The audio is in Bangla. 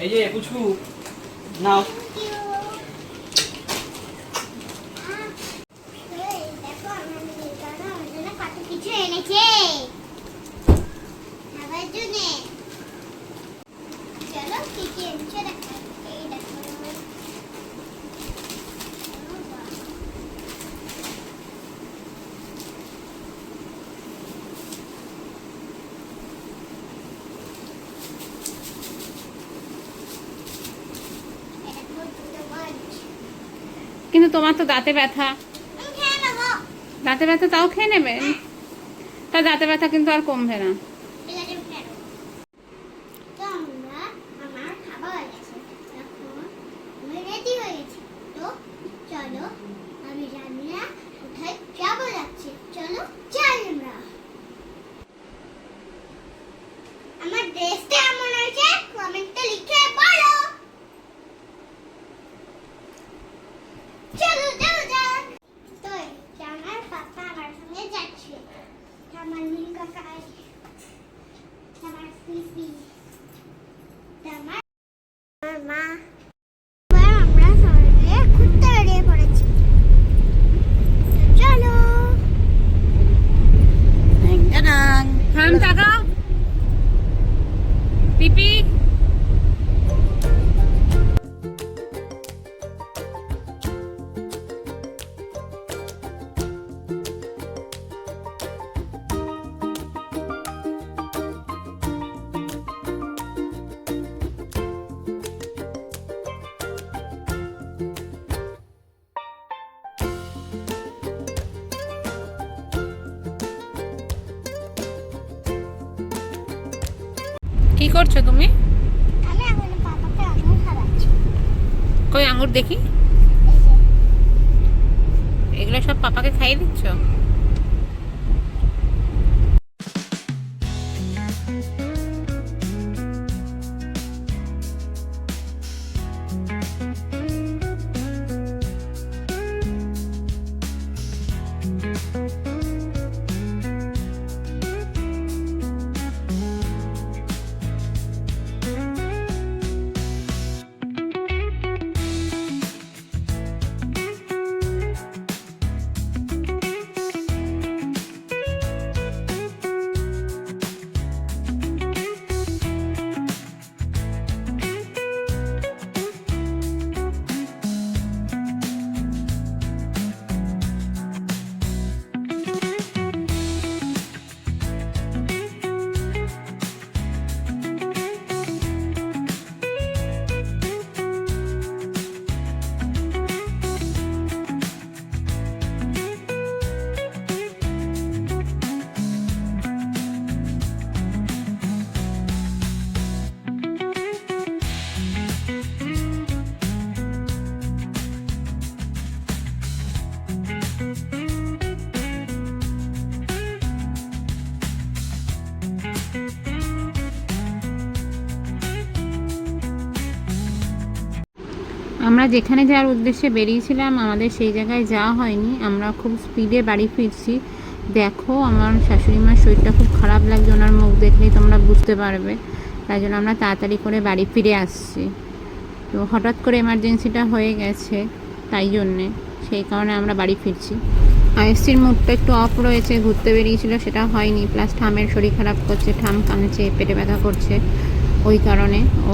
এই যে পুচকু নাও। কিন্তু তোমার তো দাঁতে ব্যথা, দাঁতে ব্যথা তাও খেয়ে নেবে? তা দাঁতে ব্যথা কিন্তু আর কমবে না। আমার ড্রেসটা কেমন হয়েছে কমেন্টে লিখে বলো। চলো যাও যাক। তো আমার পাপা আমার সঙ্গে যাচ্ছে। আমার নীল কাকা, আমার পিপি, আমার মা, আমরা সবাই ঘুরতে বেরিয়ে পড়েছি। চলো। হাম টাকা পিপি। কি করছো তুমি? আমি এখন পাপাকে আঙুর খাওয়াচ্ছি। কই আঙুর দেখি। এগুলো সব পাপাকে খাইয়ে দিচ্ছ? আমরা যেখানে যাওয়ার উদ্দেশ্যে বেরিয়েছিলাম আমাদের সেই জায়গায় যাওয়া হয়নি। আমরা খুব স্পিডে বাড়ি ফিরছি। দেখো আমার শাশুড়ি মার শরীরটা খুব খারাপ লাগছে, ওনার মুখ দেখলেই তোমরা বুঝতে পারবে। তাই জন্য আমরা তাড়াতাড়ি করে বাড়ি ফিরে আসছি। তো হঠাৎ করে এমার্জেন্সিটা হয়ে গেছে, তাই জন্যে সেই কারণে আমরা বাড়ি ফিরছি। আইএসসির মুডটা একটু অফ রয়েছে, ঘুরতে বেরিয়েছিল সেটা হয়নি। প্লাস ঠামের শরীর খারাপ করছে, ঠাম কাঁদছে, পেটে ব্যথা করছে, ওই কারণে ও